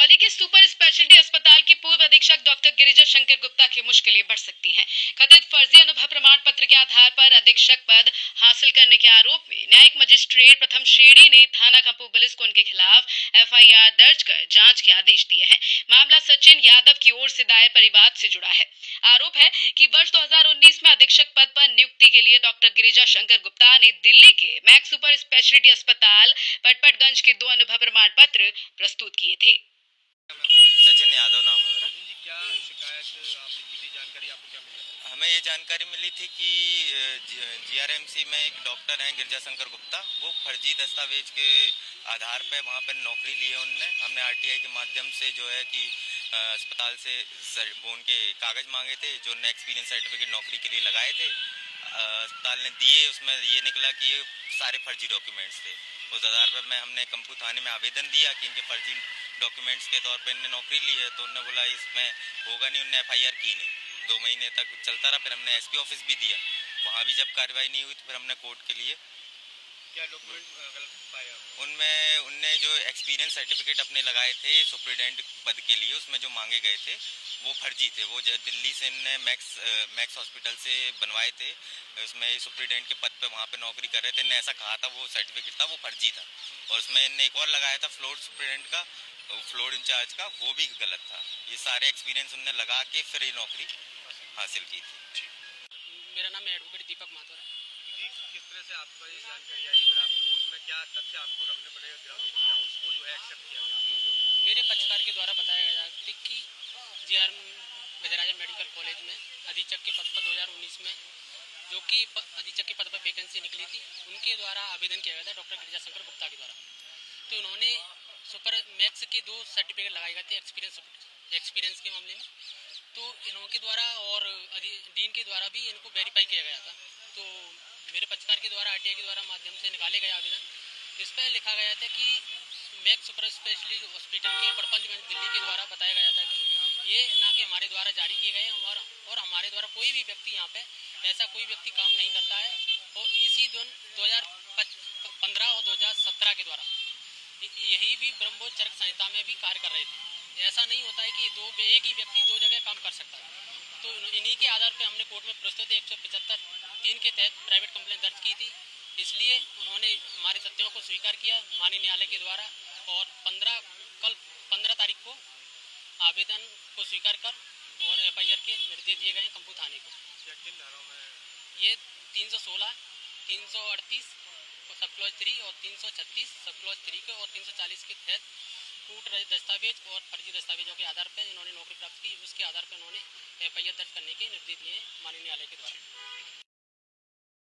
करौली के super speciality अस्पताल के पूर्व अधीक्षक डॉक्टर गिरिजा शंकर गुप्ता की मुश्किलें बढ़ सकती हैं। कथित फर्जी अनुभव प्रमाण पत्र के आधार पर अधीक्षक पद हासिल करने के आरोप में न्यायिक मजिस्ट्रेट प्रथम श्रेणी ने थाना कंपू पुलिस को उनके खिलाफ एफआईआर दर्ज कर जांच के आदेश दिए हैं। मामला सचिन यादव की ओर से दायर परिवाद से जुड़ा है। आरोप है कि वर्ष 2019 में अधीक्षक पद पर नियुक्ति के लिए डॉक्टर गिरिजा शंकर गुप्ता ने दिल्ली के मैक्स सुपर स्पेशलिटी अस्पताल पटपटगंज के 2 अनुभव प्रमाण पत्र प्रस्तुत किए थे। सचिन यादव नाम है मेरा। जी, क्या शिकायत आपने की थी, जानकारी आपको क्या मिली? हमें ये जानकारी मिली थी कि जीआरएमसी में एक डॉक्टर हैं गिरिजा शंकर गुप्ता, वो फर्जी दस्तावेज के आधार पर वहाँ पर नौकरी ली है उनने। हमने आरटीआई के माध्यम से जो है कि अस्पताल से वो उनके कागज़ मांगे थे, जो उन्होंने एक्सपीरियंस सर्टिफिकेट नौकरी के लिए लगाए थे। अस्पताल ने दिए, उसमें ये निकला कि ये सारे फर्जी डॉक्यूमेंट्स थे। उस आधार पर हमने कंपू थाने में आवेदन दिया कि इनके फर्जी डॉक्यूमेंट्स के तौर पर इनने नौकरी ली है। तो उन्होंने बोला इसमें होगा नहीं, उन्होंने एफआईआर की नहीं। 2 महीने तक चलता रहा। फिर हमने एसपी ऑफिस भी दिया, वहाँ भी जब कार्रवाई नहीं हुई तो फिर हमने कोर्ट के लिए। क्या डॉक्यूमेंट गलत पाया? उनमें उनने जो एक्सपीरियंस सर्टिफिकेट अपने लगाए थे सुप्रिटेंडेंट पद के लिए, उसमें जो मांगे गए थे वो फर्जी थे। वो जो दिल्ली से इनने मैक्स हॉस्पिटल से बनवाए थे, उसमें सुप्रिटेंडेंट के पद पे वहाँ पे नौकरी कर रहे थे। इनने ऐसा कहा था, वो सर्टिफिकेट था वो फर्जी था। और उसमें इनने एक और लगाया था फ्लोर सुप्रिटेंडेंट का, फ्लोर इंचार्ज का, वो भी गलत था। ये सारे एक्सपीरियंस उनने लगा के फिर ये नौकरी हासिल की थी। मेरा नाम एडवोकेट दीपक माथुर है। किस तरह से आपको ये जानकारी आई, फिर आप कोर्ट में क्या तथ्य आपको रखने पड़ेगा, ग्राउंड्स को जो है एक्सेप्ट किया गया? मेरे पक्षकार के द्वारा बताया गया था कि जीआर विजयराजा मेडिकल कॉलेज में अधीक्षक के पद पर 2019 में जो कि अधीक्षक के पद पर वैकेंसी निकली थी, उनके द्वारा आवेदन किया गया था डॉक्टर गिरिजा शंकर गुप्ता के द्वारा। तो उन्होंने सुपर मैक्स के 2 सर्टिफिकेट लगाए गए थे एक्सपीरियंस के मामले में। तो इनके द्वारा और डीन के द्वारा भी इनको वेरीफाई किया गया था। तो मेरे पक्षकार के द्वारा आरटीआई के द्वारा माध्यम से निकाले गए आवेदन, इस पर लिखा गया था कि मैक्स सुपर स्पेशलिटी हॉस्पिटल के पटपटगंज दिल्ली के द्वारा बताया गया था कि ये ना कि हमारे द्वारा जारी किए गए और हमारे द्वारा कोई भी व्यक्ति यहाँ पे ऐसा कोई व्यक्ति काम नहीं करता है। और इसी 2015 और 2017 के द्वारा यही भी ब्रह्मोस चरक संहिता में भी कार्य कर रहे थे। ऐसा नहीं होता है कि एक ही व्यक्ति 2 जगह काम कर सकता है। तो इन्हीं के आधार पर हमने कोर्ट में प्रस्तुत 175(3) के तहत प्राइवेट कंप्लेंट दर्ज की थी। इसलिए उन्होंने हमारे तथ्यों को स्वीकार किया माननीय न्यायालय के द्वारा, और कल 15 तारीख को आवेदन को स्वीकार कर और एफआईआर के निर्देश दिए गए कंपू थाने को। किन धाराओं में? ये 316, 338 सब क्लॉज 3 और 336 सब क्लॉज 3 के और 340 के तहत कूट दस्तावेज और फर्जी दस्तावेजों के आधार पर इन्होंने नौकरी प्राप्त की। उसके आधार पर उन्होंने एफआईआर दर्ज करने के निर्देश दिए माननीय न्यायालय के द्वारा।